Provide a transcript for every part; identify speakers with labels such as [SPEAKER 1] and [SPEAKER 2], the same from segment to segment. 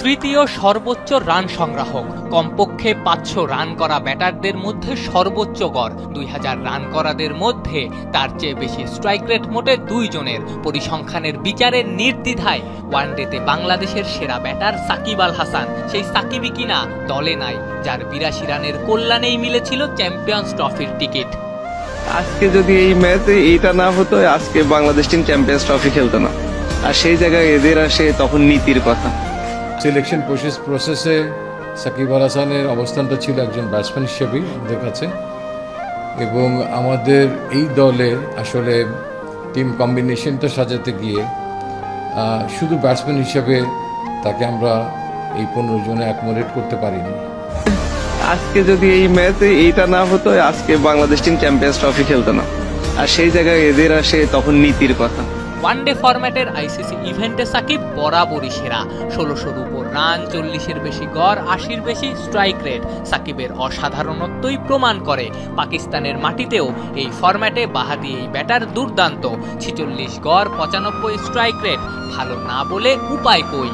[SPEAKER 1] তৃতীয় সর্বোচ্চ রান সংগ্রাহক, কমপক্ষে 500 রান করা ব্যাটারদের মধ্যে সর্বোচ্চ গড়, 2000 রান করাদের মধ্যে তার চেয়ে বেশি স্ট্রাইক রেট মোটে 2 জনের। পরিসংখ্যানের বিচারে নির্দ্বিধায় ওয়ানডেতে বাংলাদেশের সেরা ব্যাটার সাকিব আল হাসান সেই সাকিবই কিনা দলে নাই, যার 82 রানের কল্যাণেই মিলেছিল চ্যাম্পিয়ন্স ট্রফির টিকিট।
[SPEAKER 2] আজকে যদি এই ম্যাচে এইটা না হতো, আজকে বাংলাদেশ টিম চ্যাম্পিয়ন্স ট্রফি খেলতো না। আর সেই জায়গায় এদের আসে তখন নীতির কথা।
[SPEAKER 3] সিলেকশন প্রসেসে সাকিব আল হাসানের অবস্থানটা ছিল একজন ব্যাটসম্যান হিসেবেই আমাদের কাছে, এবং আমাদের এই দলে আসলে টিম কম্বিনেশনটা সাজাতে গিয়ে শুধু ব্যাটসম্যান হিসেবে তাকে আমরা এই 15 জনে অ্যাকোমোডেট করতে পারিনি।
[SPEAKER 2] আজকে যদি এই ম্যাচে এইটা না হতো, আজকে বাংলাদেশ টিম চ্যাম্পিয়ন্স ট্রফি খেলতো না। আর সেই জায়গায় এদের আসে তখন নীতির কথা।
[SPEAKER 1] ওয়ানডে ফরম্যাটের আইসিসি ইভেন্টে সাকিব বরাবরই সেরা। 1600-র উপর রান, 40-এর বেশি গড়, 80-র বেশি স্ট্রাইক রেট সাকিবের অসাধারণত্বই প্রমাণ করে। পাকিস্তানের মাটিতেও এই ফরম্যাটে বাহাতি এই ব্যাটার দুর্দান্ত। 46 গড়, 95 স্ট্রাইক রেট, ভালো না বলে উপায় কই।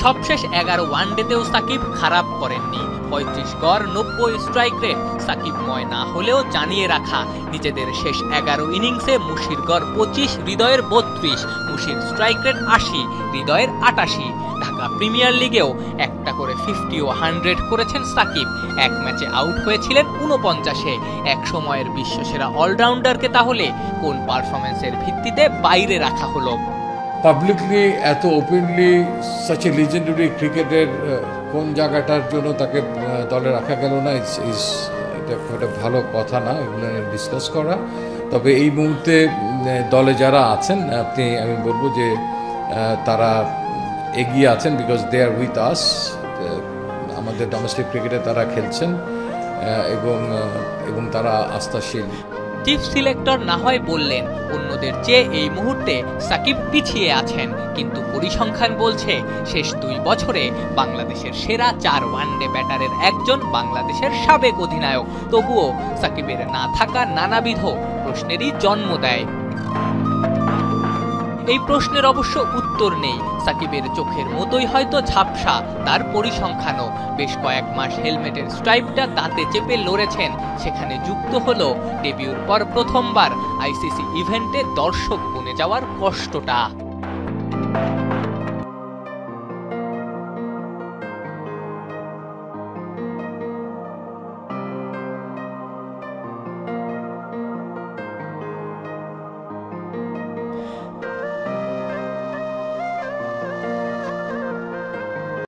[SPEAKER 1] সবশেষ 11 ওয়ানডেতেও সাকিব খারাপ করেননি। 35 গড়, 90 স্ট্রাইক রেট সাকিবময় না হলেও জানিয়ে রাখা, নিজেদের শেষ 11 ইনিংসে মুশির গড় 25, হৃদয়ের 32, মুশির স্ট্রাইক রেট 80, হৃদয়ের 88। ঢাকা প্রিমিয়ার লিগেও একটা করে 50 ও 100 করেছেন সাকিব। এক ম্যাচে আউট হয়েছিলেন 49-এ। এক সময়ের বিশ্বসেরা অলরাউন্ডারকে তাহলে কোন পারফরমেন্সের ভিত্তিতে বাইরে রাখা হলো?
[SPEAKER 3] পাবলিকলি এত ওপেনলি সাচ এ লিজেন্ডারি ক্রিকেটের কোন জায়গাটার জন্য তাকে দলে রাখা গেল না, এটা একটা ভালো কথা না এগুলো ডিসকাস করা। তবে এই মুহূর্তে দলে যারা আছেন আমি বলবো যে তারা এগিয়ে আছেন, because they R with us. আমাদের ডোমেস্টিক ক্রিকেটে তারা খেলছেন এবং তারা আস্থাশীল।
[SPEAKER 1] চিফ সিলেক্টর না হয় বললেন অন্যদের চেয়ে এই মুহূর্তে সাকিব পিছিয়ে আছেন, কিন্তু পরিসংখ্যান বলছে শেষ 2 বছরে বাংলাদেশের সেরা 4 ওয়ানডে ব্যাটারের একজন বাংলাদেশের সাবেক অধিনায়ক। তবুও সাকিবের না থাকা নানাবিধ প্রশ্নেরই জন্ম দেয়। এই প্রশ্নের অবশ্য উত্তর নেই। সাকিবের চোখের মতোই হয়তো ঝাপসা তার পরিসংখ্যানও। বেশ কয়েক মাস হেলমেটের স্ট্রাইপটা তাতে চেপে লড়েছেন, সেখানে যুক্ত হলো ডেবিউর পর প্রথমবার আইসিসি ইভেন্টে দর্শক বনে যাওয়ার কষ্টটা।